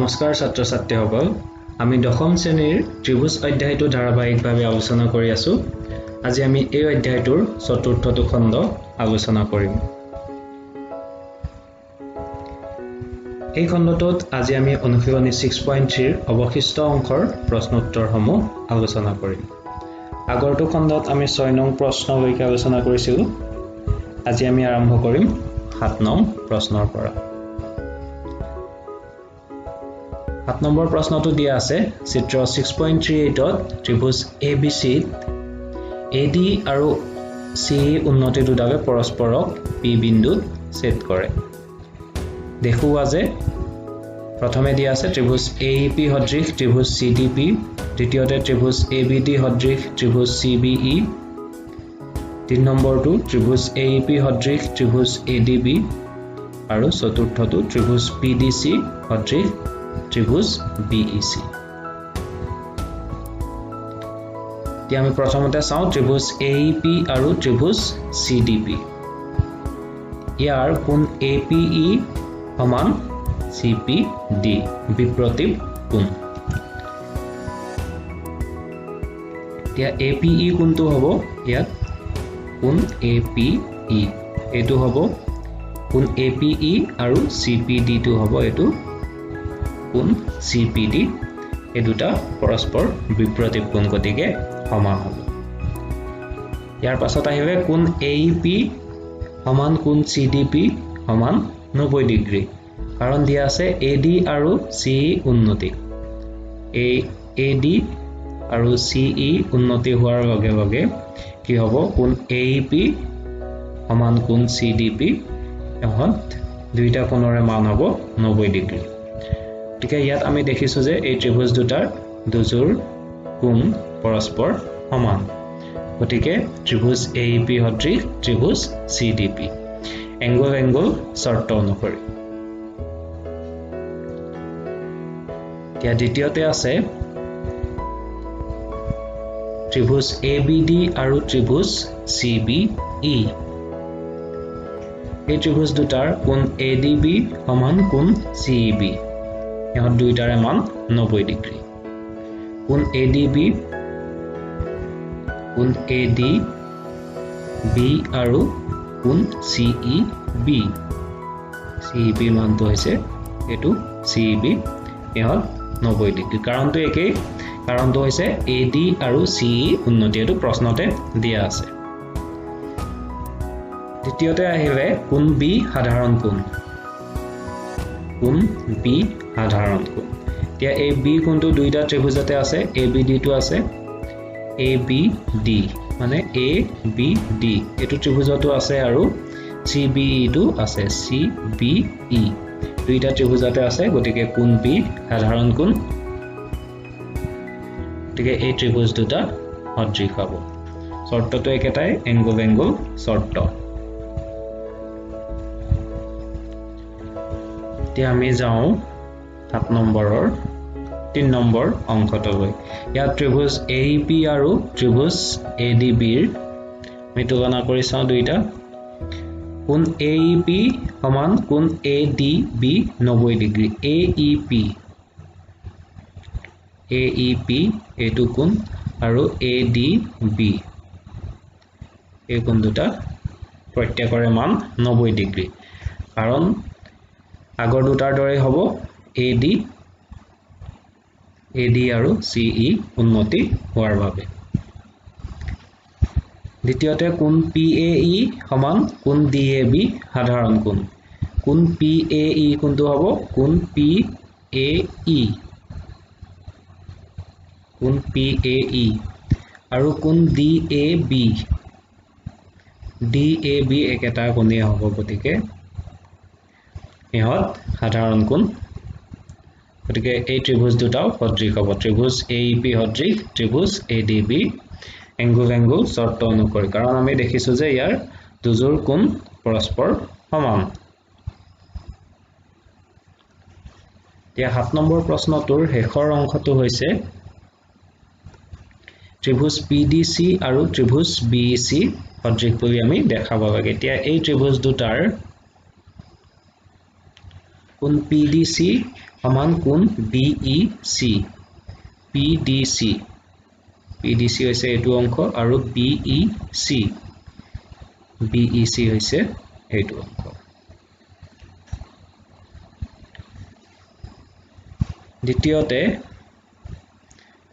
নমস্কাৰ ছাত্ৰ ছাত্ৰীসকল আমি দশম শ্ৰেণীৰ ত্ৰিভুজ অধ্যায়টো ধাৰাবাহিকভাৱে আলোচনা কৰি আছো আজি আমি এই অধ্যায়টোৰ চতুৰ্থটো খণ্ড আলোচনা কৰিম এই খণ্ডটোত আজি আমি অনুশীলনী 6.3 ৰ অৱশিষ্ট অংকৰ প্ৰশ্নোত্তৰসমূহ আলোচনা কৰিম আগৰটো খণ্ডত আমি 6 নং প্ৰশ্নলৈকে আলোচনা কৰিছিলো আজি আমি আৰম্ভ কৰিম 7 নং প্ৰশ্নৰ পৰা 7 নম্বৰ প্ৰশ্নটো দিয়া আছে চিত্ৰ 6.38 ত ত্ৰিভুজ ABC AD আৰু CE উন্নতি দুটাকে পৰস্পৰক P বিন্দুত ছেদ কৰে দেখুৱা যে প্ৰথমে দিয়া আছে ত্ৰিভুজ AEP সদৃশ ত্ৰিভুজ CDP দ্বিতীয়তে ত্ৰিভুজ ABD সদৃশ ত্ৰিভুজ CBE তিন নম্বৰটো ত্ৰিভুজ AEP সদৃশ ত্ৰিভুজ ADB আৰু চতুৰ্থটো ত্ৰিভুজ PDC সদৃশ ত্ৰিভুজ BEC এতিয়া আমি প্ৰথমতে চাও ত্ৰিভুজ AEP আৰু ত্ৰিভুজ CDP ইয়াৰ কোণ APE সমান CPD বিপ্ৰতীপ কোণ এতিয়া APE কোণটো হ'ব ইয়াত কোণ APE এটো হ'ব কোণ APE আৰু CPD টো হ'ব এটো কোণ CPD এই দুটা পৰস্পৰ বিপ্ৰতীপ কোণ গতিকে সমান হ'ব ইয়াৰ পাছত আহিলে কোণ AEP সমান কোণ CDP সমান 90 ডিগ্ৰী কাৰণ দিয়া আছে AD আৰু CE উন্নতি AD আৰু CE উন্নতি হোৱাৰ লগে লগে কি হ'ব কোণ AEP সমান কোণ CDP ehot দুইটা কোণৰে মান হ'ব 90 ডিগ্ৰী গতিকে ইয়াত আমি দেখিছো যে এই ত্ৰিভুজ দুটাৰ দুজোৰ কোণ পৰস্পৰ সমান গতিকে ত্ৰিভুজ AEP সদৃশ ত্ৰিভুজ CDP এংগল শৰ্ত অনুসৰি এতিয়া দ্বিতীয়তে আছে ত্ৰিভুজ ABD আৰু ত্ৰিভুজ CBE এই ত্ৰিভুজ দুটাৰ কোণ ADB সমান কোণ CEB ইহত দুইটাৰে মান 90 ডিগ্ৰী কোণ ADB কোণ ADB আৰু কোণ CEB CEB মানটো হৈছে এটো CEB ইহত 90 ডিগ্ৰী কাৰণটো একেই কাৰণটো হৈছে AD আৰু CE উন্নতি এটো প্ৰশ্নতে দিয়া আছে দ্বিতীয়তে আহিলে কোণ B সাধাৰণ কোণ B সাধাৰণ কোণ এতিয়া এই B কোণটো দুইটা ত্ৰিভুজতে আছে ABD টো আছে ABD মানে ABD এটো ত্ৰিভুজটো আছে আৰু CBE টো আছে CBE দুইটা ত্ৰিভুজতে আছে গতিকে কোণ B সাধাৰণ কোণ গতিকে এই ত্ৰিভুজ দুটা সদৃশ হ'ব শৰ্তটো একেটাই এংগল শৰ্ত এতিয়া আমি যাও 7 নম্বৰৰ 3 নম্বৰ অংকটোলৈ ইয়াত ত্ৰিভুজ AEP আৰু ত্ৰিভুজ ADB ৰ আমি তুলনা কৰি চাও দুইটা কোণ AEP সমান কোণ ADB 90 ডিগ্ৰী AEP এটো কোণ আৰু ADB এই কোণ দুটা প্ৰত্যেকৰে মান 90 ডিগ্ৰী কাৰণ আগৰ দুটাৰ দৰে হ'ব AD আৰু CE উন্নতি হোৱাৰ বাবে দ্বিতীয়তে কোণ PAE সমান কোণ DAB সাধাৰণ কোণ PAE কোণটো হ'ব কোণ PAE আৰু কোণ DAB একেটা কোণে হ'ব গতিকে ইহত সাধাৰণ কোণ গতিকে এই ত্ৰিভুজ দুটাও সদৃশ হ'ব ত্ৰিভুজ AEP সদৃশ ত্ৰিভুজ ADB এংগল শৰ্ত অনুসৰি কাৰণ আমি দেখিছো যে ইয়াৰ দুজোৰ কোণ পৰস্পৰ সমান এতিয়া 7 নম্বৰ প্ৰশ্নটোৰ শেষৰ অংশটো হৈছে ত্ৰিভুজ PDC আৰু ত্ৰিভুজ BEC সদৃশ বুলি আমি দেখাব লাগে এতিয়া এই ত্ৰিভুজ দুটাৰ কোণ PDC সমান কোণ BEC PDC হৈছে এইটো অংশ আৰু BEC হৈছে এইটো অংশ দ্বিতীয়তে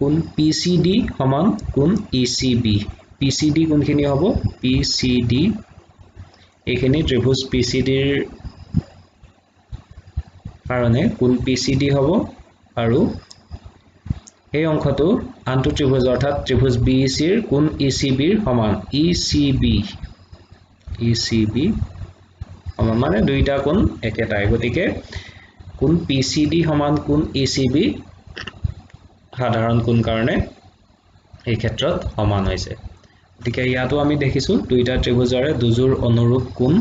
কোণ PCD সমান কোণ ECB PCD কোনখিনি হ'ব PCD এইখিনি ত্ৰিভুজ PCD ৰ কাৰণে কোণ PCD হ'ব আৰু এই অংশটো আনটো ত্ৰিভুজ অৰ্থাৎ ত্ৰিভুজ BEC ৰ কোণ ECB ৰ সমান ECB সমান মানে দুইটা কোণ একেটাই গতিকে কোণ PCD সমান কোণ ECB সাধাৰণ কোণ কাৰণে এই ক্ষেত্ৰত সমান হৈছে গতিকে ইয়াতো আমি দেখিছো দুইটা ত্ৰিভুজৰে দুজোৰ অনুৰূপ কোণ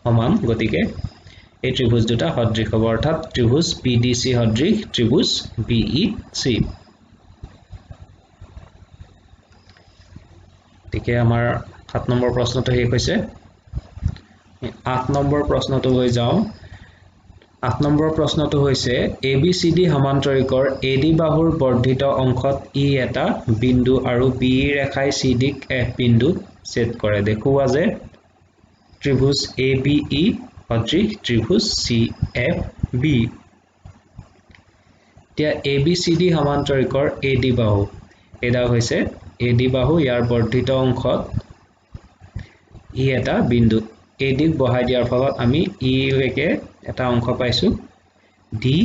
সমান গতিকে এই ত্ৰিভুজ দুটা সদৃশ হ'ব অৰ্থাৎ ত্ৰিভুজ PDC সদৃশ ত্ৰিভুজ BEC গতিকে আমাৰ 7 নম্বৰ প্ৰশ্নটো শেষ হৈছে 8 নম্বৰ প্ৰশ্নটো হৈ যাওঁ 8 নম্বৰ প্ৰশ্নটো হৈছে ABCD সমান্তৰিকৰ AD বাহুৰ বৰ্ধিত অংশত ই এটা বিন্দু আৰু BE ৰেখাই CD ক F বিন্দুত ছেদ কৰে দেখুৱা যে ত্ৰিভুজ ABE সদৃশ ত্ৰিভুজ CFB এতিয়া ABCD সমান্তৰিকৰ AD বাহু এডা হৈছে AD বাহু ইয়াৰ বৰ্ধিত অংশত ই এটা বিন্দু AD ক বহাই দিয়াৰ ফলত আমি E লৈকে এটা অংশ পাইছো DE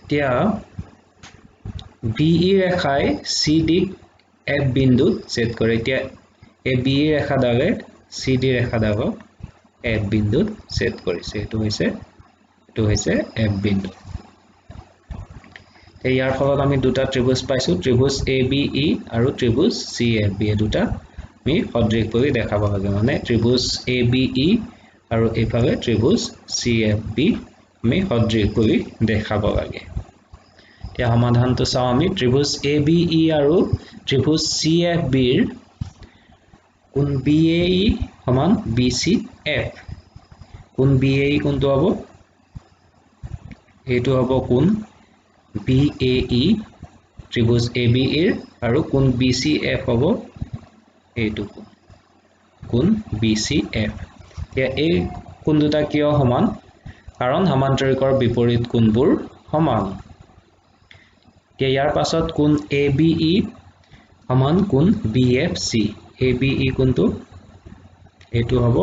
এতিয়া BE ৰেখাই CD ক F বিন্দুত ছেদ কৰে এতিয়া এই BE ৰেখাডালে CD ৰেখাডালক F বিন্দুত ছেদ কৰিছে এটো হৈছে F বিন্দু ইয়াৰ ফলত আমি দুটা ত্ৰিভুজ পাইছো ত্ৰিভুজ ABE আৰু ত্ৰিভুজ CFB দুটা আমি সদৃশ বুলি দেখাব লাগে মানে ত্ৰিভুজ ABE আৰু এফালে ত্ৰিভুজ CFB আমি সদৃশ বুলি দেখাব লাগে এতিয়া সমাধানটো চাও আমি ত্ৰিভুজ ABE আৰু ত্ৰিভুজ CFB ৰ কোণ BAE সমান BCF কোণ BAE কোনটো হ'ব এইটো হ'ব কোণ BAE ত্ৰিভুজ ABE ৰ আৰু কোণ BCF হ'ব এইটো কোণ BCF এতিয়া এই কোণ দুটা কিয় সমান কাৰণ সমান্তৰিকৰ বিপৰীত কোণবোৰ সমান এতিয়া ইয়াৰ পাছত কোণ ABE সমান কোণ BFC ABE কোণটো এইটো হ'ব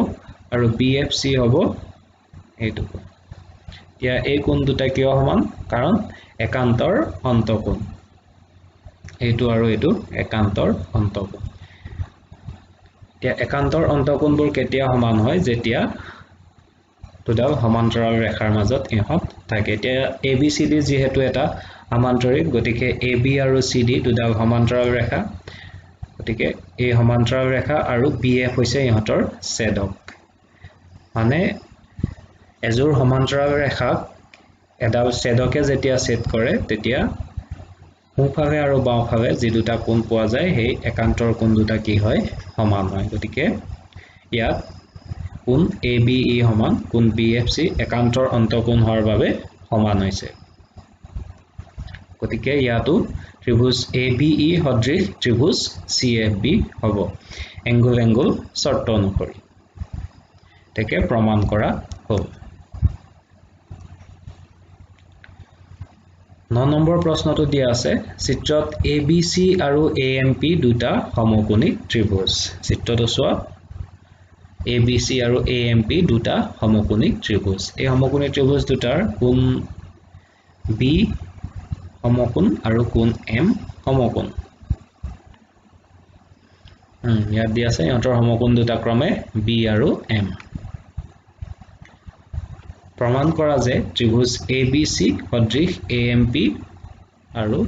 আৰু BFC হ'ব এইটো কোণ এতিয়া এই কোণ দুটা কিয় সমান কাৰণ একান্তৰ অন্তঃকোণ এইটো আৰু এইটো একান্তৰ অন্তঃকোণ এতিয়া একান্তৰ অন্তঃকোণবোৰ কেতিয়া সমান হয় যেতিয়া দুডাল সমান্তৰাল ৰেখাৰ মাজত ইহঁত থাকে এতিয়া ABCD যেহেতু এটা সমান্তৰিক গতিকে AB আৰু CD দুডাল সমান্তৰাল ৰেখা গতিকে এই সমান্তৰাল ৰেখা আৰু BF হৈছে ইহঁতৰ ছেদক মানে এজোৰ সমান্তৰাল ৰেখাক এডাল ছেদকে যেতিয়া ছেদ কৰে তেতিয়া সোঁফালে আৰু বাওঁফালে যি দুটা কোণ পোৱা যায় সেই একান্তৰ কোণ দুটা কি হয় সমান হয় গতিকে ইয়াত কোণ ABE সমান কোণ BFC একান্তৰ অন্তঃকোণ হোৱাৰ বাবে সমান হৈছে গতিকে ইয়াতো ত্ৰিভুজ ABE সদৃশ ত্ৰিভুজ CFB হ'ব এংগল শৰ্ত অনুসৰি তেকে প্ৰমাণ কৰা হ'ল 9 নম্বৰ প্ৰশ্নটো দিয়া আছে চিত্ৰত ABC আৰু AMP দুটা সমকোণী ত্ৰিভুজ চিত্ৰটো চোৱা ABC আৰু AMP দুটা সমকোণী ত্ৰিভুজ এই সমকোণী ত্ৰিভুজ দুটাৰ কোণ B সমকোণ আৰু কোণ M সমকোণ ইয়াত দিয়া আছে ইহঁতৰ সমকোণ দুটা ক্ৰমে B আৰু M প্ৰমাণ কৰা যে ত্ৰিভুজ ABC সদৃশ AMP আৰু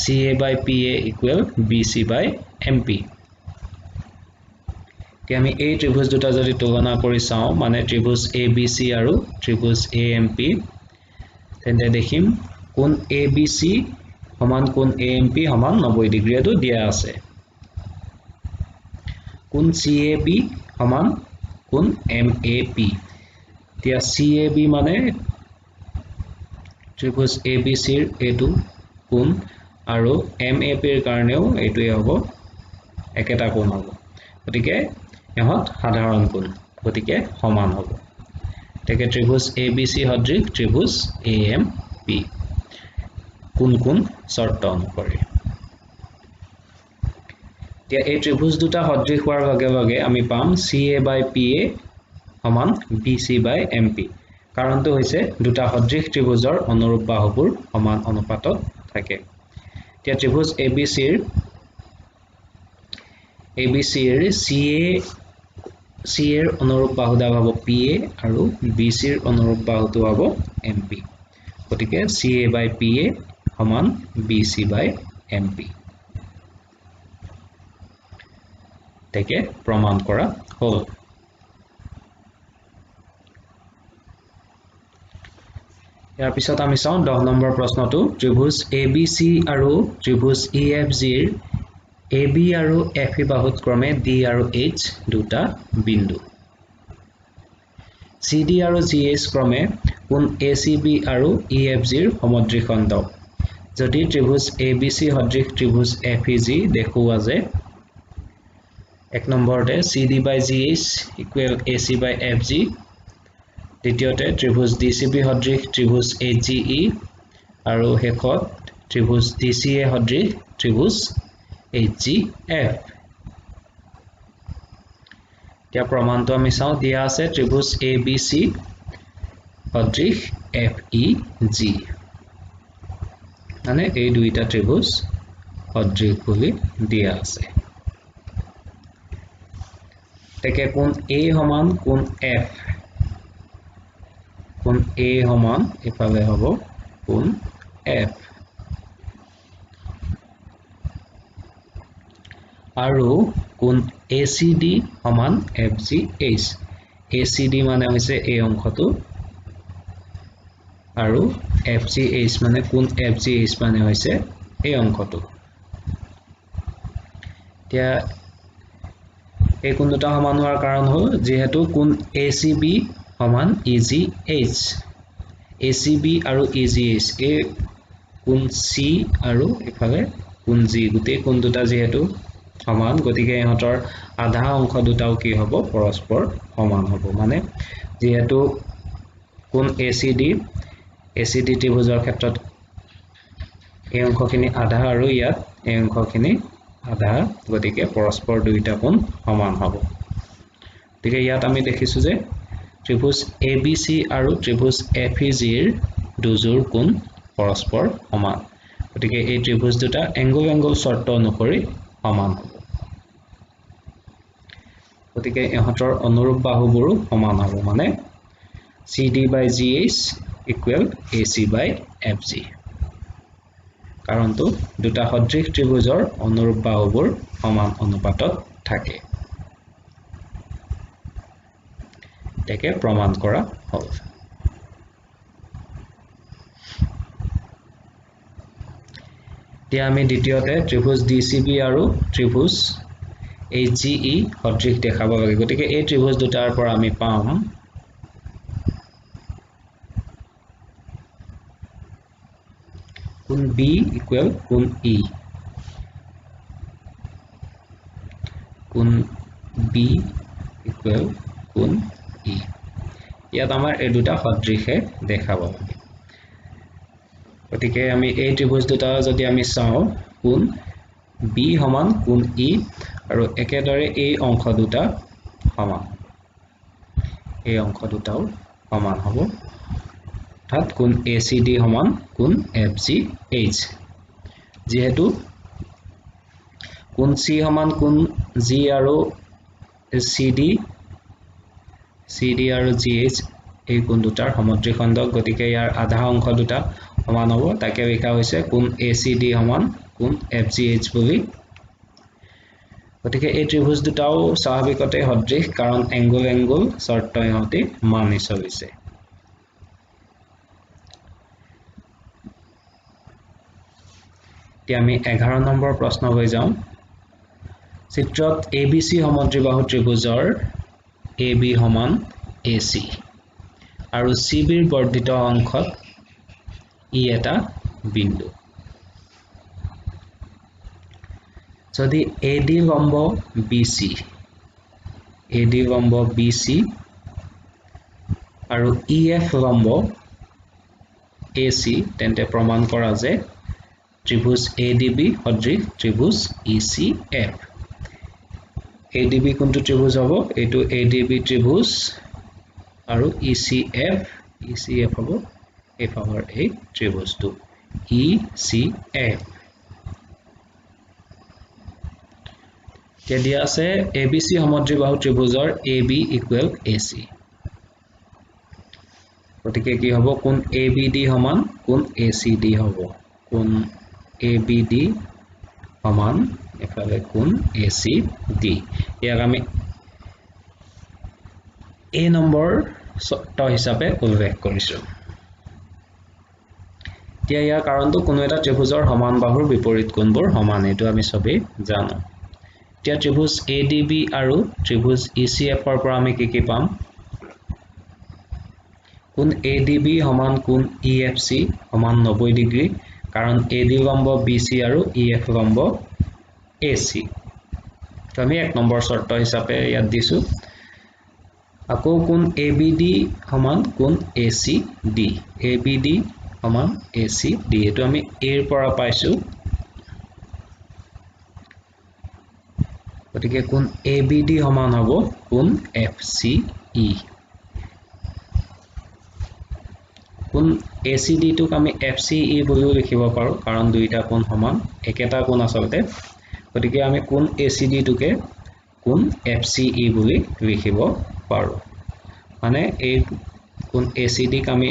CA/PA = BC/MP এতিয়া আমি এই ত্ৰিভুজ দুটা যদি তুলনা কৰি চাও মানে ত্ৰিভুজ ABC আৰু ত্ৰিভুজ AMP তেন্তে দেখিম কোণ ABC সমান কোণ AMP সমান 90 ডিগ্ৰী এটো দিয়া আছে কোণ CAB সমান কোণ MAP এতিয়া CAB মানে ত্ৰিভুজ ABC ৰ এটো কোণ আৰু MAP ৰ কাৰণেও এটোই হ'ব একেটা কোণ হ'ব গতিকে ইহত সাধাৰণ কোণ গতিকে সমান হ'ব তেকে ত্ৰিভুজ ABC সদৃশ ত্ৰিভুজ AMP কোন কোন শৰ্ত অনুসৰি এতিয়া এই ত্ৰিভুজ দুটা সদৃশ হোৱাৰ লগে লগে আমি পাম CA/PA সমান BC/MP কাৰণটো হৈছে দুটা সদৃশ ত্ৰিভুজৰ অনুৰূপ বাহুবোৰ সমান অনুপাতত থাকে এতিয়া ত্ৰিভুজ ABC ৰ CA ৰ অনুৰূপ বাহুডাল হ'ব PA আৰু BC ৰ অনুৰূপ বাহুটো হ'ব MP গতিকে CA/PA সমান BC/MP তেকে প্ৰমাণ কৰা হ'ল ইয়াৰ পিছত আমি চাওঁ 10 নম্বৰ প্ৰশ্নটো ত্ৰিভুজ ABC আৰু ত্ৰিভুজ EFG ৰ AB আৰু FE বাহুত ক্ৰমে D আৰু H দুটা বিন্দু CD আৰু GH ক্ৰমে কোণ ACB আৰু EFG ৰ সমদ্বিখণ্ড যদি ত্ৰিভুজ ABC সদৃশ ত্ৰিভুজ FEG দেখুৱা যে এক নম্বৰতে CD/GH = AC/FG দ্বিতীয়তে ত্ৰিভুজ DCB সদৃশ ত্ৰিভুজ HGE আৰু শেষত ত্ৰিভুজ DCA সদৃশ ত্ৰিভুজ HGF এতিয়া প্ৰমাণটো আমি চাওঁ দিয়া আছে ত্ৰিভুজ ABC সদৃশ FEG মানে এই দুইটা ত্ৰিভুজ সদৃশ বুলি দিয়া আছে তেকে কোণ A সমান কোণ F কোণ A সমান ইফালে হ'ব কোণ F আৰু কোণ ACD সমান FGH ACD মানে হৈছে এই অংশটো আৰু FGH মানে কোণ FGH মানে হৈছে এই অংশটো এতিয়া এই কোণ দুটা সমান হোৱাৰ কাৰণ হ'ল যেহেতু কোণ ACB সমান EGH ACB আৰু EGH এই কোণ C আৰু ইফালে কোণ G গোটেই কোণ দুটা যেহেতু সমান গতিকে ইহঁতৰ আধা অংশ দুটাও কি হ'ব পৰস্পৰ সমান হ'ব মানে যেহেতু কোণ ACD ত্ৰিভুজৰ ক্ষেত্ৰত এই অংশখিনি আধা আৰু ইয়াত এই অংশখিনি আধা গতিকে পৰস্পৰ দুইটা কোণ সমান হ'ব গতিকে ইয়াত আমি দেখিছো যে ত্ৰিভুজ ABC আৰু ত্ৰিভুজ FEG ৰ দুজোৰ কোণ পৰস্পৰ সমান গতিকে এই ত্ৰিভুজ দুটা এংগল শৰ্ত অনুসৰি সমান হ'ব গতিকে ইহঁতৰ অনুৰূপ বাহুবোৰো সমান হ'ব মানে CD/GH = AC/FG কাৰণটো দুটা সদৃশ ত্ৰিভুজৰ অনুৰূপ বাহুবোৰ সমান অনুপাতত থাকে তেকে প্ৰমাণ কৰা হ'ল এতিয়া আমি দ্বিতীয়তে ত্ৰিভুজ DCB আৰু ত্ৰিভুজ HGE সদৃশ দেখাব লাগে গতিকে এই ত্ৰিভুজ দুটাৰ পৰা আমি পাম কোণ B = কোণ E কোণ B = কোণ E ইয়াত আমাৰ এই দুটা সদৃশে দেখাব লাগে গতিকে আমি এই ত্ৰিভুজ দুটা যদি আমি চাওঁ কোণ B সমান কোণ E আৰু একেদৰে এই অংশ দুটা সমান এই অংশ দুটাও সমান হ'ব অৰ্থাৎ কোণ ACD সমান কোণ FGH যেহেতু কোণ C সমান কোণ G আৰু CD আৰু GH এই কোণ দুটাৰ সমদ্বিখণ্ড গতিকে ইয়াৰ আধা অংশ দুটা সমান হ'ব তাকে লিখা হৈছে কোণ ACD সমান কোণ FGH বুলি গতিকে এই ত্ৰিভুজ দুটাও স্বাভাৱিকতে সদৃশ কাৰণ এংগল শৰ্ত ইহঁতে মানি চলিছে এতিয়া আমি 11 নম্বৰ প্ৰশ্নলৈ যাওঁ চিত্ৰত ABC সমদ্বিবাহু ত্ৰিভুজৰ AB সমান AC আৰু CBৰ বৰ্ধিত অংশত ই এটা বিন্দু যদি AD লম্ব BC আৰু EF লম্ব AC তেন্তে প্ৰমাণ কৰা যে ত্ৰিভুজ ADB সদৃশ ত্ৰিভুজ ECF ADB কোনটো ত্ৰিভুজ হ'ব এটো ADB ত্ৰিভুজ আৰু ECF হ'ব এফালৰ এই ত্ৰিভুজটো ECF দিয়া আছে ABC সমদ্বিবাহু ত্ৰিভুজৰ AB ইকুৱেল AC গতিকে কি হ'ব কোন ABD সমান কোন ACD হ'ব কোন ABD সমান এফালে কোন ACD ইয়াক আমি A নম্বৰ শৰ্ত হিচাপে উল্লেখ কৰিছো এতিয়া ইয়াৰ কাৰণটো কোনো এটা ত্ৰিভুজৰ সমান বাহুৰ বিপৰীত কোণবোৰ সমান এটো আমি সবেই জানো এতিয়া ত্ৰিভুজ ADB আৰু ত্ৰিভুজ ECF ৰ পৰা আমি কি পাম কোন ADB সমান কোন EFC সমান 90 ডিগ্ৰী কাৰণ AD লম্ব BC আৰু EF লম্ব AC তো আমি এক নম্বৰ শৰ্ত হিচাপে ইয়াত দিছো আকৌ কোন ABD সমান কোন ACD ABD সমান ACD এটো আমি A ৰ পৰা পাইছো গতিকে কোন ABD সমান হ'ব কোন FCE কোন ACD টোক আমি FCE বুলিও লিখিব পাৰো কাৰণ দুইটা কোণ সমান একেটা কোণ আসলতে গতিকে আমি কোন ACD টোকে কোন FCE বুলি লিখিব পাৰো মানে এই কোন ACD ক আমি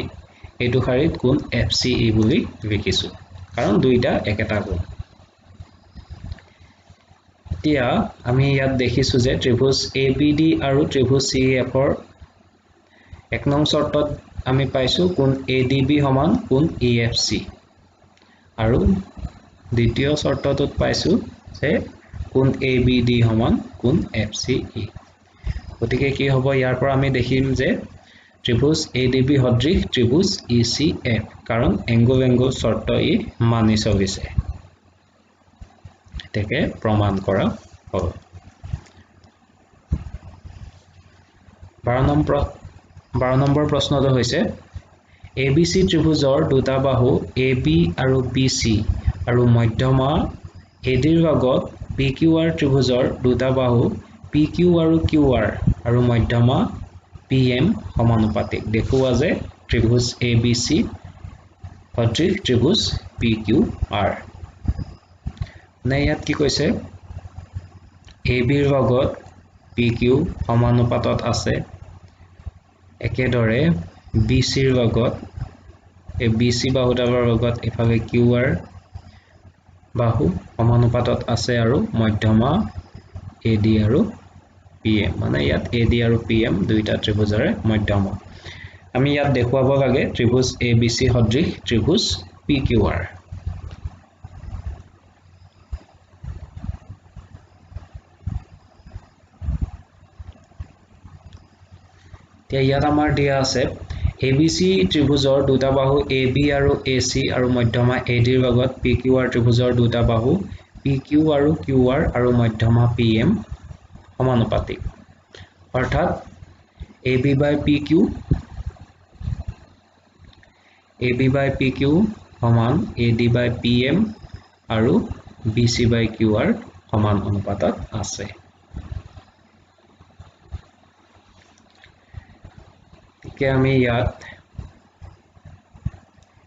এটো খাৰিত কোন FCE বুলি লিখিছো কাৰণ দুইটা একেটা কোণ এতিয়া আমি ইয়াত দেখিছো যে ত্ৰিভুজ ABD আৰু ত্ৰিভুজ CEF ৰ এক নং শৰ্তত আমি পাইছো কোন ADB সমান কোন EFC আৰু দ্বিতীয় শৰ্তটোত পাইছো যে কোন ABD সমান কোন FCE গতিকে কি হ'ব ইয়াৰ পৰা আমি দেখিম যে ত্ৰিভুজ ADB সদৃশ ত্ৰিভুজ ECF কাৰণ এংগল শৰ্ত ই মানি চলিছে তেকে প্ৰমাণ কৰা হ'ল 12 নম্বৰ প্ৰশ্নটো হৈছে ABC ত্ৰিভুজৰ দুটা বাহু AB আৰু BC আৰু মধ্যমা AD ৰ লগত PQR ত্ৰিভুজৰ দুটা বাহু PQ আৰু QR আৰু মধ্যমা PM সমানুপাতিক দেখুৱা যে ত্ৰিভুজ ABC সদৃশ ত্ৰিভুজ PQR নে ইয়াত কি কৈছে AB ৰ লগত PQ সমানুপাতত আছে একেদৰে BC ৰ লগত এই BC বাহুডালৰ লগত এফালে QR বাহু সমানুপাতত আছে আৰু মধ্যমা AD আৰু PM মানে ইয়াত AD আৰু PM দুইটা ত্ৰিভুজৰে মধ্যমা আমি ইয়াত দেখুৱাব লাগে ত্ৰিভুজ ABC সদৃশ ত্ৰিভুজ PQR ইয়াত আমাৰ দিয়া আছে ABC ত্ৰিভুজৰ দুটা বাহু AB আৰু AC আৰু মধ্যমা AD ৰ লগত PQR ত্ৰিভুজৰ দুটা বাহু PQ আৰু QR আৰু মধ্যমা PM সমানুপাতিক অৰ্থাৎ AB by PQ সমান AD by PM আৰু BC by QR সমান অনুপাতত আছে কে আমি ইয়াত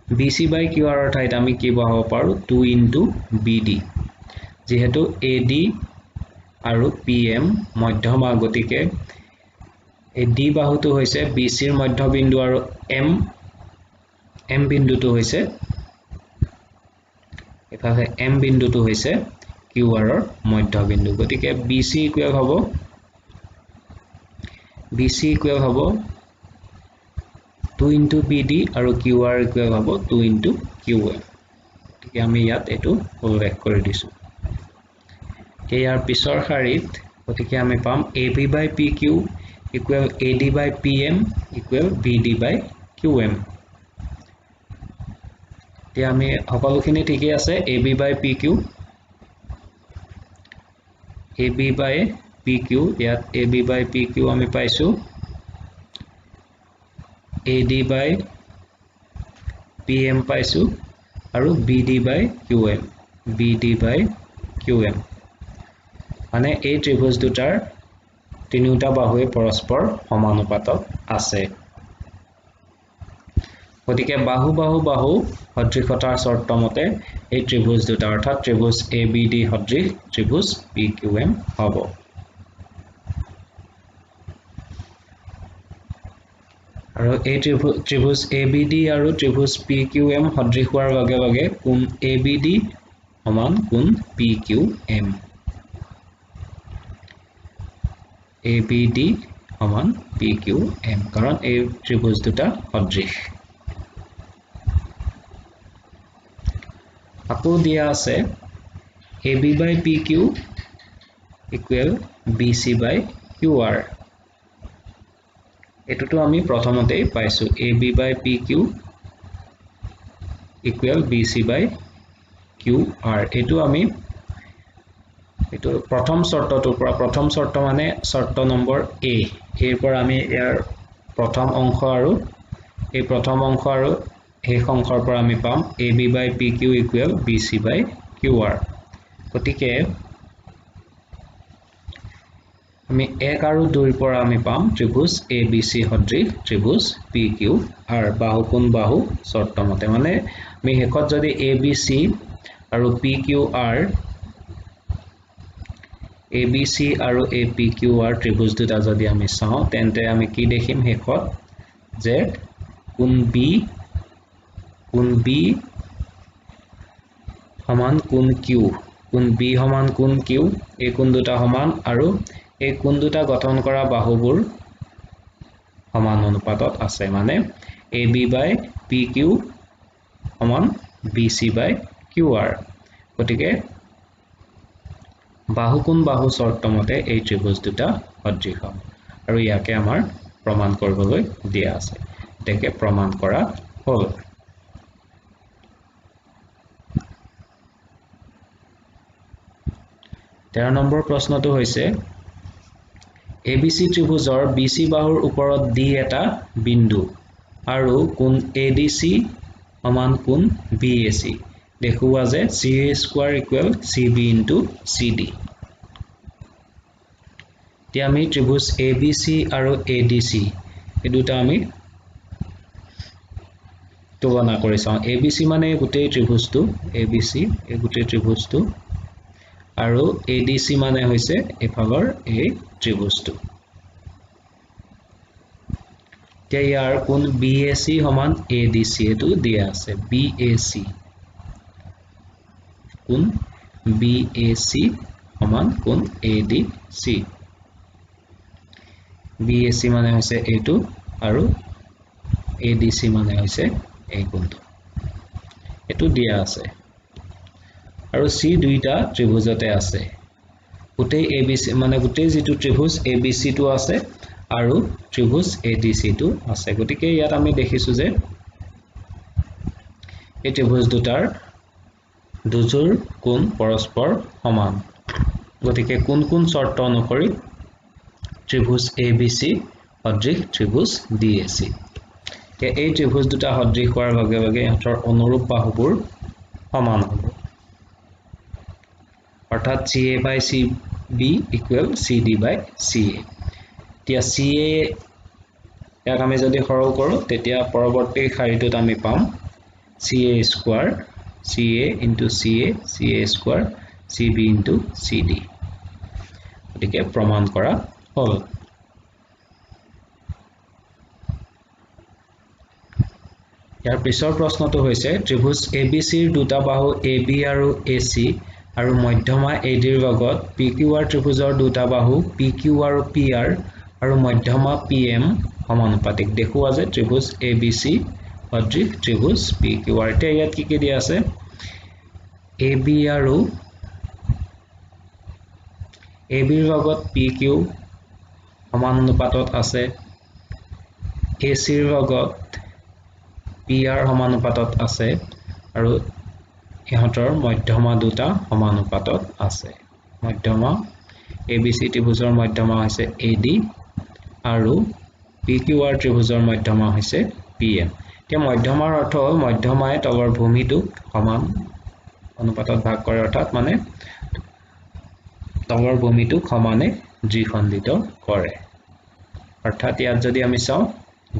BC by QR ৰ ঠাইত আমি কি বহাব পাৰো 2 into BD যেহেতু AD আৰু PM মধ্যমা গতিকে এই D বাহুটো হৈছে BC ৰ মধ্যবিন্দু আৰু M বিন্দুটো হৈছে এফালে M বিন্দুটো হৈছে QR ৰ মধ্যবিন্দু গতিকে BC ইকুৱেল হ'ব 2 into BD আৰু QR ইকুৱেল হ'ব 2 into QM গতিকে আমি ইয়াত এটো উল্লেখ কৰি দিছো ইয়াৰ পিছৰ শাৰীত গতিকে আমি পাম AB by PQ equal AD by PM equal BD by QM. এতিয়া আমি সকলোখিনি ঠিকই আছে AB by PQ AB by PQ ইয়াত AB by PQ আমি পাইছো AD by PM পাইছো আৰু BD by QM BD by QM মানে এই ত্ৰিভুজ দুটাৰ তিনিটা বাহুৱে পৰস্পৰ সমানুপাতত আছে গতিকে বাহু বাহু বাহু সদৃশতাৰ শৰ্ত মতে এই ত্ৰিভুজ দুটা অৰ্থাৎ ত্ৰিভুজ ABD সদৃশ ত্ৰিভুজ PQM হ'ব আৰু এই ত্ৰিভুজ ABD আৰু ত্ৰিভুজ PQM সদৃশ হোৱাৰ লগে লগে কোণ ABD সমান কোণ PQM ABD সমান PQM কাৰণ এই ত্ৰিভুজ দুটা সদৃশ আকৌ দিয়া আছে AB by PQ equal BC by QR এটোটো আমি প্ৰথমতেই পাইছো AB by PQ equal BC by QR এটো আমি এটো প্ৰথম শৰ্তটোৰ পৰা প্ৰথম শৰ্ত মানে শৰ্ত নম্বৰ A এৰ পৰা আমি ইয়াৰ প্ৰথম অংশ আৰু এই প্ৰথম অংশ আৰু এই সংখ্যাৰ পৰা আমি পাম AB by PQ equal BC by QR গতিকে আমি 1 আৰু 2 ৰ পৰা আমি পাম ত্ৰিভুজ ABC সদৃশ ত্ৰিভুজ PQR বাহু কোণ বাহু শৰ্ত মতে মানে আমি হেকত যদি ABC আৰু PQR ABC আৰু PQR ত্ৰিভুজ দুটা যদি আমি চাও তেন্তে আমি কি দেখিম হেকত যে কোণ B সমান কোণ Q কোণ B সমান কোণ Q এই কোণ দুটা সমান আৰু এই কোণ দুটা গঠন কৰা বাহুবোৰ সমান অনুপাতত আছে মানে AB by PQ সমান BC by QR গতিকে বাহু কোণ বাহু শৰ্ত মতে এই ত্ৰিভুজ দুটা সদৃশ হ'ব আৰু ইয়াকে আমাৰ প্ৰমাণ কৰিবলৈ দিয়া আছে এটাকে প্ৰমাণ কৰা হ'ল 13 নম্বৰ প্ৰশ্নটো হৈছে ABC ত্ৰিভুজৰ BC বাহুৰ ওপৰত D এটা বিন্দু আৰু কোণ ADC সমান কোণ BAC দেখুৱা যে CA square equal CB into CD তে আমি ত্ৰিভুজ ABC আৰু ADC এই দুটা আমি তুলনা কৰি চাও ABC মানে গোটেই ত্ৰিভুজটো ABC এই গোটেই ত্ৰিভুজটো আৰু ADC মানে হৈছে এফালৰ এই ত্ৰিভুজটো তে ইয়াৰ কোণ BAC সমান ADC এটো দিয়া আছে BAC কোণ BAC সমান কোণ ADC BAC মানে হৈছে এটো আৰু ADC মানে হৈছে এই কোণটো এটো দিয়া আছে আৰু C দুইটা ত্ৰিভুজতে আছে গোটেই ABC মানে গোটেই যেটো ত্ৰিভুজ ABC টো আছে আৰু ত্ৰিভুজ ADC টো আছে গতিকে ইয়াত আমি দেখিছো যে এই ত্ৰিভুজ দুটাৰ দুজোৰ কোণ পৰস্পৰ সমান গতিকে কোন কোন শৰ্ত অনুসৰি ত্ৰিভুজ ABC সদৃশ ত্ৰিভুজ DAC এই ত্ৰিভুজ দুটা সদৃশ হোৱাৰ লগে লগে ইহঁতৰ অনুৰূপ বাহুবোৰ সমান হ'ব অৰ্থাৎ CA by CB equal CD by CA Tiya CA ইয়াক আমি যদি সৰল কৰো তেতিয়া পৰৱৰ্তী শাৰীটোত আমি পাম CA square CA into CA CA square CB into CD গতিকে প্ৰমাণ কৰা হ'ল ইয়াৰ পিছৰ প্ৰশ্নটো হৈছে ত্ৰিভুজ ABC ৰ দুটা বাহু AB আৰু AC আৰু মধ্যমা AD ৰ লগত PQR ত্ৰিভুজৰ দুটা বাহু PQ আৰু PR আৰু মধ্যমা PM সমানুপাতিক দেখুৱা যে ত্ৰিভুজ ABC সদৃশ ত্ৰিভুজ PQR তে ইয়াত কি দিয়া আছে AB আৰু AB ৰ লগত PQ সমানুপাতত আছে AC ৰ লগত PR সমানুপাতত আছে আৰু ইহঁতৰ মধ্যমা দুটা সমানুপাতত আছে মধ্যমা ABC ত্ৰিভুজৰ মধ্যমা হৈছে AD আৰু PQR ত্ৰিভুজৰ মধ্যমা হৈছে PM এতিয়া মধ্যমাৰ অৰ্থ হ'ল মধ্যমায়ে তলৰ ভূমিটোক সমান অনুপাতত ভাগ কৰে অৰ্থাৎ মানে তলৰ ভূমিটোক সমানে দ্বিখণ্ডিত কৰে অৰ্থাৎ ইয়াত যদি আমি চাওঁ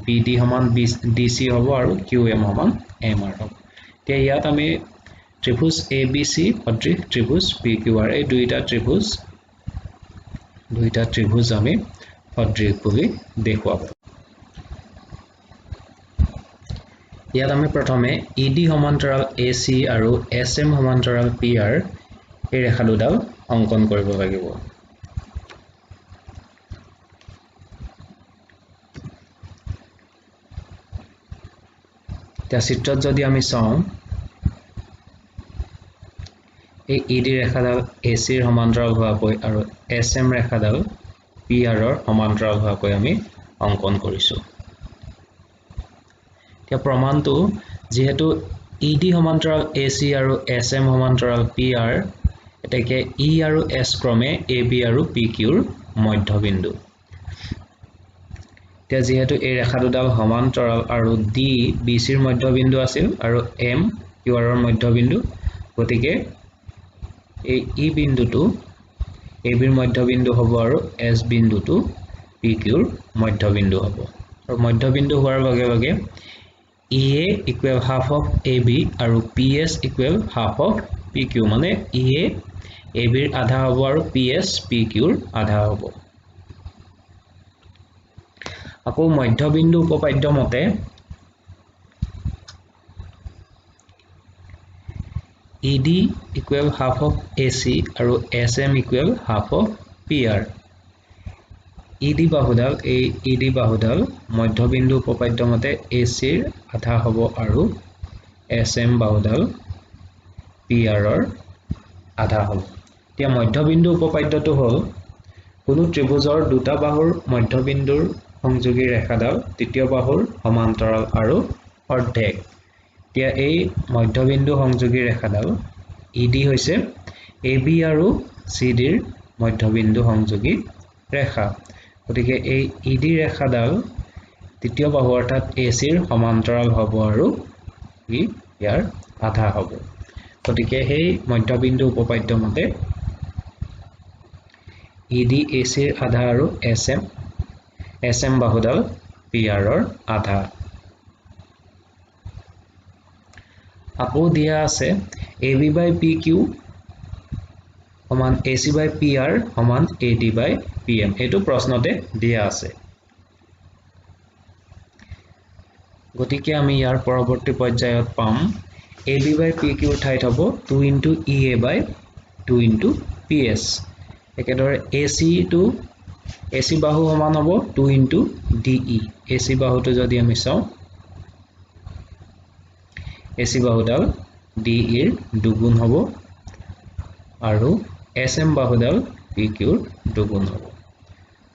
BD সমান DC হ'ব আৰু QM সমান MR হ'ব এতিয়া ইয়াত আমি ত্ৰিভুজ ABC সদৃশ ত্ৰিভুজ PQR এই দুইটা ত্ৰিভুজ আমি সদৃশ বুলি দেখুৱাব ইয়াত আমি প্ৰথমে ED সমান্তৰাল AC আৰু SM সমান্তৰাল PR এই ৰেখা দুডাল অংকন কৰিব লাগিব এতিয়া চিত্ৰত যদি আমি চাওঁ এই ED ৰেখাডাল AC ৰ সমান্তৰাল হোৱাকৈ আৰু SM ৰেখাডাল PR ৰ সমান্তৰাল হোৱাকৈ আমি অংকন কৰিছো এতিয়া প্ৰমাণটো যেহেতু ED সমান্তৰাল AC আৰু SM সমান্তৰাল PR এটাকে E আৰু S ক্ৰমে AB আৰু PQ ৰ মধ্যবিন্দু এতিয়া যেহেতু এই ৰেখা দুডাল সমান্তৰাল আৰু D BC ৰ মধ্যবিন্দু আছিল আৰু M QR ৰ মধ্যবিন্দু গতিকে এই E বিন্দুটো AB ৰ মধ্যবিন্দু হ'ব আৰু S বিন্দুটো PQ ৰ মধ্যবিন্দু হ'ব আৰু মধ্যবিন্দু হোৱাৰ লগে লগে EA equal half of AB আৰু PS equal half of PQ মানে EA AB ৰ আধা হ'ব আৰু PS PQ ৰ আধা হ'ব আকৌ মধ্যবিন্দু উপপাদ্য মতে ED equal half of AC আৰু SM equal half of PR ED বাহুডাল মধ্যবিন্দু উপপাদ্য মতে AC ৰ আধা হ'ব আৰু SM বাহুডাল PR ৰ আধা হ'ব এতিয়া মধ্যবিন্দু উপপাদ্যটো হ'ল কোনো ত্ৰিভুজৰ দুটা বাহুৰ মধ্যবিন্দুৰ সংযোগী ৰেখাডাল তৃতীয় বাহুৰ সমান্তৰাল আৰু অৰ্ধেক এতিয়া এই মধ্যবিন্দু সংযোগী ৰেখাডাল ED হৈছে AB আৰু CD ৰ মধ্যবিন্দু সংযোগী ৰেখা গতিকে এই ED ৰেখাডাল তৃতীয় বাহু অৰ্থাৎ AC ৰ সমান্তৰাল হ'ব আৰু ইয়াৰ আধা হ'ব গতিকে এই মধ্যবিন্দু উপপাদ্য মতে ED AC ৰ আধা আৰু SM বাহুডাল PR ৰ আধা আকৌ দিয়া আছে AB by PQ সমান AC by PR সমান AD by PM এইটো প্ৰশ্নতে দিয়া আছে গতিকে আমি ইয়াৰ পৰৱৰ্তী পৰ্যায়ত পাম AB by PQ ঠাইত হ'ব 2 into EA by 2 into PS একেদৰে AC বাহু সমান হ'ব 2 into DE AC বাহুটো যদি আমি চাওঁ AC বাহুডাল DE ৰ দুগুণ হ'ব আৰু SM বাহুডাল PQ ৰ দুগুণ হ'ব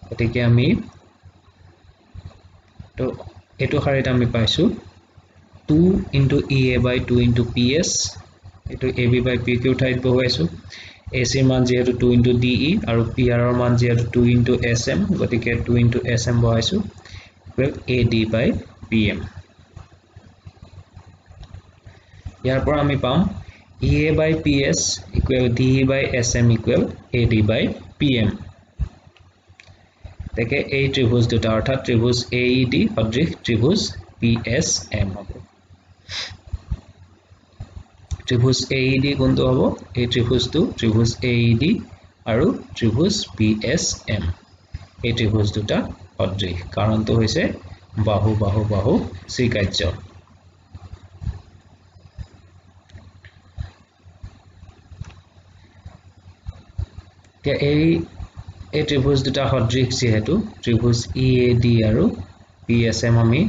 গতিকে আমি তো এটো শাৰীত আমি পাইছো 2 into EA by 2 into PS এটো AB by PQ ঠাইত বহুৱাইছো AC ৰ মান যেহেতু 2 into DE আৰু PR ৰ মান যেহেতু 2 into SM গতিকে 2 into SM বহাইছো ইকুৱেল AD by PM ইয়াৰ পৰা আমি পাম EA by PS equal DE by SM equal AD by PM দেখে এই ত্ৰিভুজ দুটা অৰ্থাৎ ত্ৰিভুজ AED সদৃশ ত্ৰিভুজ PSM হ'ব ত্ৰিভুজ AED কোনটো হ'ব এই ত্ৰিভুজটো ত্ৰিভুজ AED আৰু ত্ৰিভুজ PSM এই ত্ৰিভুজ দুটা সদৃশ কাৰণটো হৈছে বাহু বাহু বাহু স্বীকাৰ্য এই ত্ৰিভুজ দুটা সদৃশ যেহেতু ত্ৰিভুজ EAD আৰু PSM আমি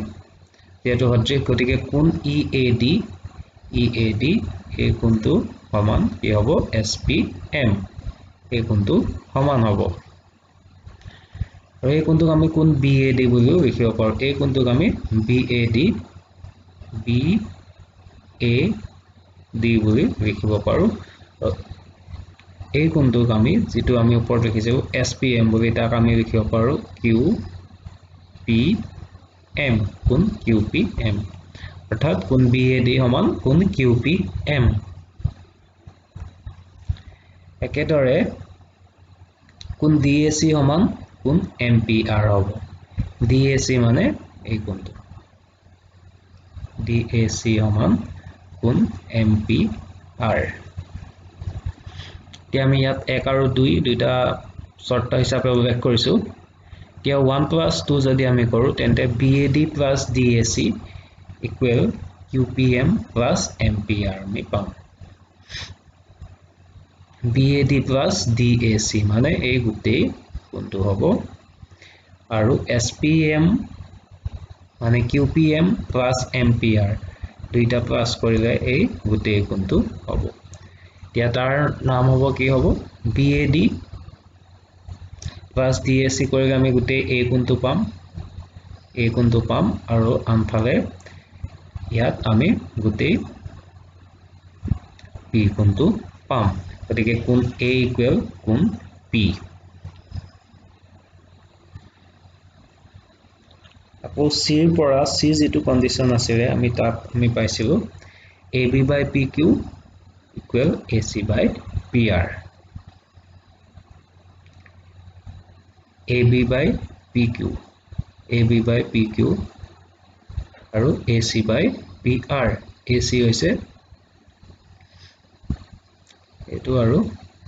যেহেতু সদৃশ গতিকে কোণ EAD এই কোণটো সমান কি হ'ব SPM এই কোণটো সমান হ'ব আৰু এই কোণটোক আমি কোণ BAD বুলিও লিখিব পাৰোঁ এই কোণটোক আমি BAD বুলি লিখিব পাৰোঁ এই কোণটোক আমি যেটো আমি ওপৰত লিখিছো SPM বুলি তাক আমি লিখিব পাৰোঁ QPM কোণ QPM অৰ্থাৎ কোণ BAD সমান কোণ QPM একেদৰে কোণ DAC সমান কোণ MPR হ'ব DAC মানে এই কোণটো DAC সমান কোণ MPR এতিয়া আমি ইয়াত 1 আৰু 2 দুটা শৰ্ত হিচাপে উল্লেখ কৰিছো এতিয়া 1 + 2 যদি আমি কৰো তেন্তে BAD + DAC equal QPM + MPR আমি পাম BAD + DAC মানে এই গোটেই কোণটো হ'ব আৰু SPM মানে QPM + MPR দুইটা প্লাস কৰিলে এই গোটেই কোণটো হ'ব এতিয়া তাৰ নাম হ'ব কি হ'ব BAD + DAC কৰিলে আমি গোটেই এই কোণটো পাম আৰু আনফালে ইয়াত আমি গোটেই P কোণটো পাম গতিকে কোণ A ইকুৱেল কোণ P আকৌ C ৰ পৰা C যেটো কন্ডিশন আছিলে আমি তাক আমি পাইছিলো AB/PQ ইকুৱেল AC/PR AB/PQ আৰু AC/PR AC হৈছে এটো আৰু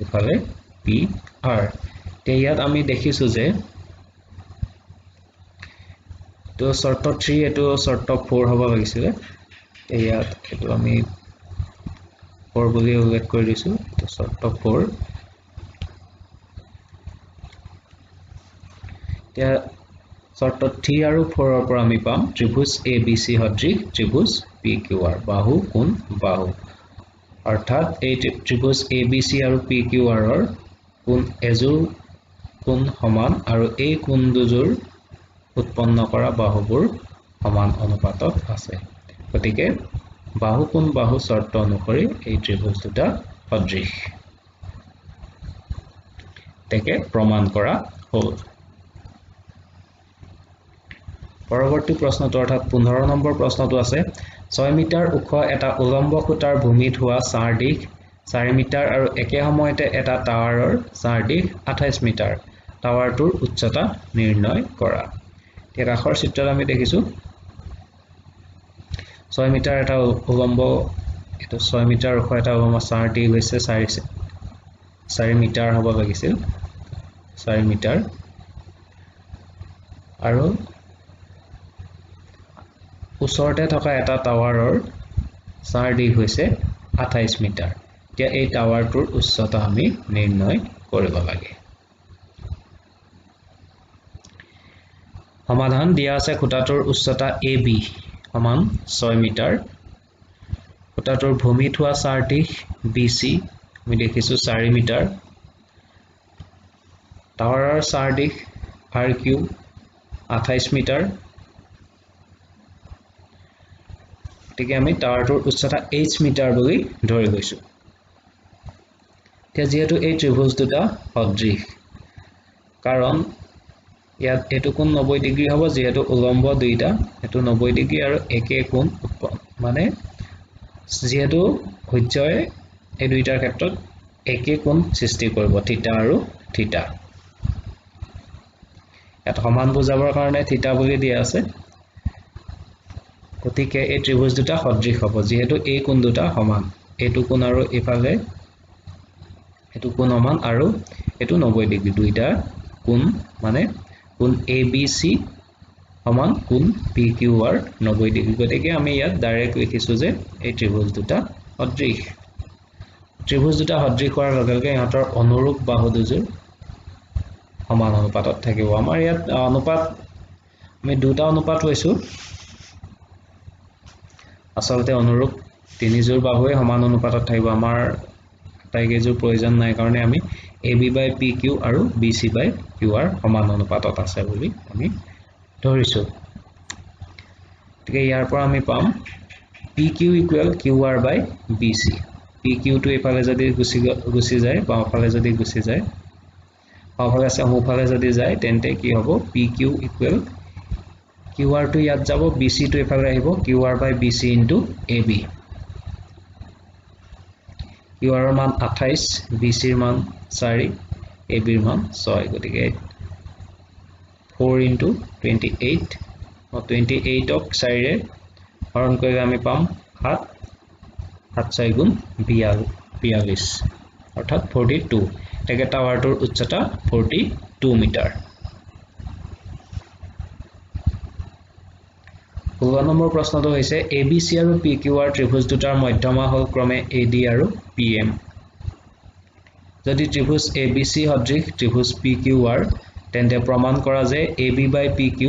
এফালে PR তে ইয়াত আমি দেখিছো যে তো শর্ত 3 এটো শর্ত 4 হ'ব লাগিছিল ইয়াত এটো আমি 4 বুলি উল্লেখ কৰি দিছো তো শৰ্ত 4 এতিয়া শৰ্ত 3 আৰু 4 ৰ পৰা আমি পাম ত্ৰিভুজ ABC সদৃশ ত্ৰিভুজ PQR বাহু কোণ বাহু অৰ্থাৎ এই ত্ৰিভুজ ABC আৰু PQR ৰ কোণ এজোৰ কোণ সমান আৰু এই কোণ দুজোৰ উৎপন্ন কৰা বাহুবোৰ সমান অনুপাতত আছে গতিকে বাহু কোণ বাহু শৰ্ত অনুসৰি এই ত্ৰিভুজ দুটা সদৃশ তেকে প্ৰমাণ কৰা হ'ল পৰৱৰ্তী প্ৰশ্নটো অৰ্থাৎ 15 নম্বৰ প্ৰশ্নটো আছে 6 মিটাৰ ওখ এটা উলম্ব খুঁটাৰ ভূমিত হোৱা চাৰ দিশ 4 মিটাৰ আৰু একে সময়তে এটা টাৱাৰৰ চাৰ দিশ 28 মিটাৰ টাৱাৰটোৰ উচ্চতা নিৰ্ণয় কৰা এতিয়া কাষৰ চিত্ৰত আমি দেখিছো 6 মিটাৰ এটা উলম্ব এটো 6 মিটাৰ ওখ এটা উলম্ব চাৰ দিশ হৈছে 4 মিটাৰ হ'ব লাগিছিল 4 মিটাৰ আৰু ওচৰতে থকা এটা টাৱাৰৰ চাৰ দিশ হৈছে 28 মিটাৰ এতিয়া এই টাৱাৰটোৰ উচ্চতা আমি নিৰ্ণয় কৰিব লাগে সমাধান দিয়া আছে খুঁটাটোৰ উচ্চতা AB সমান 6 মিটাৰ খুঁটাটোৰ ভূমিত হোৱা চাৰ দিশ BC আমি দেখিছো 4 মিটাৰ টাৱাৰৰ চাৰ দিশ RQ 28 মিটাৰ গতিকে আমি টাৱাৰটোৰ উচ্চতা H মিটাৰ বুলি ধৰি লৈছো এতিয়া যেহেতু এই ত্ৰিভুজ দুটা সদৃশ কাৰণ ইয়াত এটো কোণ 90 ডিগ্ৰী হ'ব যেহেতু উলম্ব দুইটা এটো 90 ডিগ্ৰী আৰু একে কোণ মানে যেহেতু সূৰ্যই এই দুইটাৰ ক্ষেত্ৰত একে কোণ সৃষ্টি কৰিব থিটা আৰু থিটা এটা সমান বুজাবৰ কাৰণে থিটা বুলি দিয়া আছে গতিকে এই ত্ৰিভুজ দুটা সদৃশ হ'ব যেহেতু এই কোণ দুটা সমান এটো কোণ আৰু ইফালে এটো কোণ সমান আৰু এটো 90 ডিগ্ৰী দুইটা কোণ মানে কোণ ABC সমান কোণ PQR 90 ডিগ্ৰী গতিকে আমি ইয়াত ডাইৰেক্ট লিখিছো যে এই ত্ৰিভুজ দুটা সদৃশ হোৱাৰ লগে লগে ইহঁতৰ অনুৰূপ বাহু দুজোৰ সমান অনুপাতত থাকিব আমাৰ ইয়াত অনুপাত আমি দুটা অনুপাত লৈছো আচলতে অনুৰূপ তিনিজোৰ বাহুৱে সমান অনুপাতত থাকিব আমাৰ আটাইকেইযোৰ প্ৰয়োজন নাই কাৰণে আমি AB by PQ আৰু BC by QR সমান অনুপাতত আছে বুলি আমি ধৰিছো ঠিক ইয়াৰ পৰা আমি পাম PQ equal QR by BC PQ to এফালে যদি গুছি যায় বাওঁফালে যদি গুছি যায় বাওঁফালে আছে সোঁফালে যদি যায় তেন্তে কি হ'ব PQ equal QR to ইয়াত যাব BC to এফালে আহিব QR by BC into AB QR ৰ মান 28 BC ৰ মান 4 AB ৰ মান 6 গতিকে 4 into 28 28 ক 4 ৰে হৰণ কৰিলে আমি পাম 7 7 6 গুণ 42 অৰ্থাৎ 42 তেকে টাৱাৰটোৰ উচ্চতা 42 মিটাৰ 16 নম্বৰ প্ৰশ্নটো হৈছে ABC আৰু PQR ত্ৰিভুজ দুটাৰ মধ্যমা হল ক্ৰমে AD আৰু PM যদি ত্ৰিভুজ ABC সদৃশ ত্ৰিভুজ PQR তেন্তে প্ৰমাণ কৰা যে AB by PQ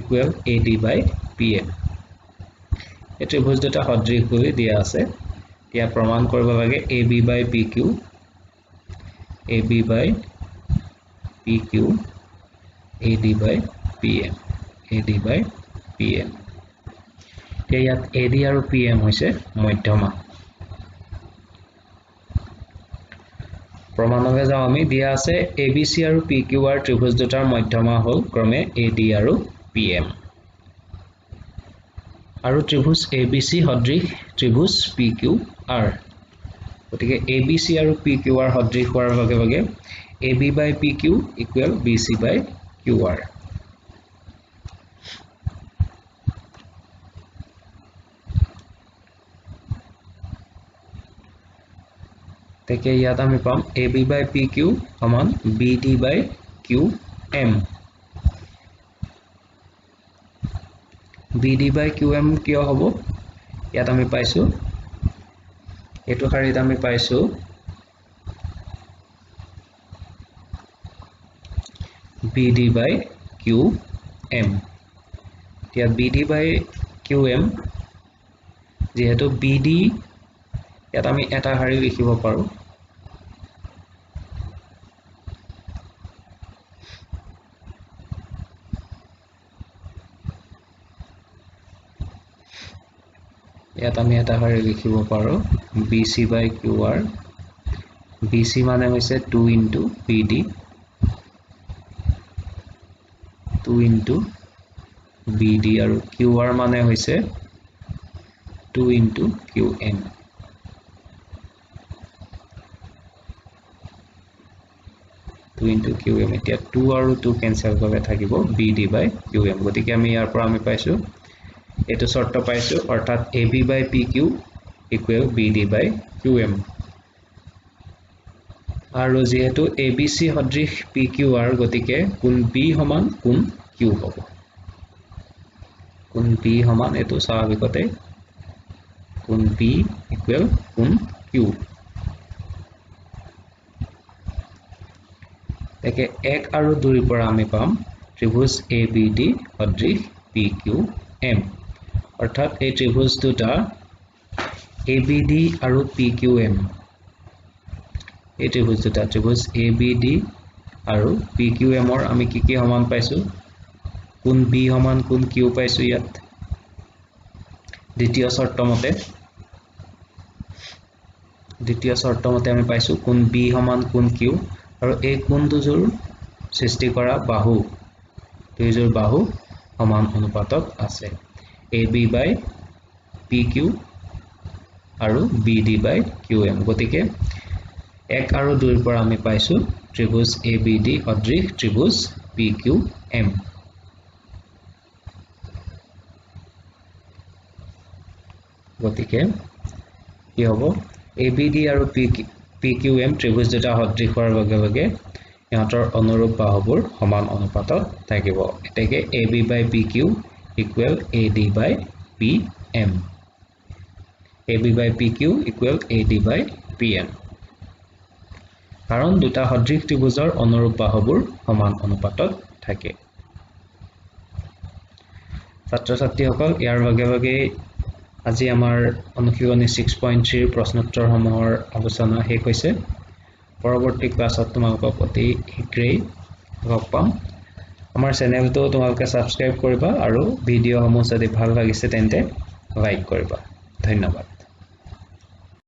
equal AD by PM এই ত্ৰিভুজ দুটা সদৃশ বুলি দিয়া আছে এতিয়া প্ৰমাণ কৰিব লাগে AB by PQ AD by PM AD by PM ইয়াত AD আৰু PM হৈছে মধ্যমা প্ৰমাণলৈ যাওঁ আমি দিয়া আছে ABC আৰু PQR ত্ৰিভুজ দুটাৰ মধ্যমা হল ক্ৰমে AD আৰু PM আৰু ত্ৰিভুজ ABC সদৃশ ত্ৰিভুজ PQR গতিকে ABC আৰু PQR সদৃশ হোৱাৰ লগে লগে AB by PQ equal BC by QR তেকে ইয়াত আমি পাম AB by PQ সমান BD by QM BD by QM কিয় হ'ব ইয়াত আমি পাইছো এটো শাৰীত আমি পাইছো BD by QM এতিয়া BD by QM যেহেতু BD ইয়াত আমি এটা শাৰী লিখিব পাৰো ইয়াত আমি এটা শাৰী লিখিব পাৰো BC by QR BC মানে হৈছে 2 into BD 2 into BD আৰু QR মানে হৈছে 2 into QM 2 into QM এতিয়া 2 আৰু 2 কেনসেল কৰি থাকিব BD by QM গতিকে আমি ইয়াৰ পৰা আমি পাইছো এটো শৰ্ত পাইছো অৰ্থাৎ AB by PQ equal BD by QM আৰু যেহেতু ABC সদৃশ PQR গতিকে কোণ B সমান কোণ Q হ'ব কোণ B সমান এটো স্বাভাৱিকতে কোণ B equal কোণ Q তেকে 1 আৰু 2 ৰ পৰা আমি পাম ত্ৰিভুজ ABD সদৃশ PQM অৰ্থাৎ এই ত্ৰিভুজ দুটা ABD আৰু PQM এই ত্ৰিভুজ দুটা ত্ৰিভুজ ABD আৰু PQM ৰ আমি কি সমান পাইছো কোণ B সমান কোণ Q পাইছো ইয়াত দ্বিতীয় শৰ্ত মতে আমি পাইছো কোণ B সমান কোণ Q আৰু এই কোণ দুজোৰ সৃষ্টি কৰা বাহু দুইজোৰ বাহু সমান অনুপাতত আছে AB by PQ আৰু BD by QM গতিকে 1 আৰু 2 ৰ পৰা আমি পাইছো ত্ৰিভুজ ABD সদৃশ ত্ৰিভুজ PQM গতিকে কি হ'ব ABD আৰু PQM ত্ৰিভুজ দুটা সদৃশ হোৱাৰ লগে লগে ইহঁতৰ অনুৰূপ বাহুবোৰ সমান অনুপাতত থাকিব এতেকে AB by PQ equal AD by PM AB by PQ equal AD by PM কাৰণ দুটা সদৃশ ত্ৰিভুজৰ অনুৰূপ বাহুবোৰ সমান অনুপাতত থাকে ছাত্ৰ ছাত্ৰীসকল ইয়াৰ লগে লগে আজি আমাৰ অনুশীলনী 6.3 প্ৰশ্নোত্তৰসমূহৰ আলোচনা শেষ হৈছে পৰৱৰ্তী ক্লাছত তোমালোকক অতি শীঘ্ৰেই লগ পাম আমাৰ চেনেলটো তোমালোকে সাবস্ক্ৰাইব কৰিবা আৰু ভিডিঅ'সমূহ যদি ভাল লাগিছে তেন্তে লাইক কৰিবা ধন্যবাদ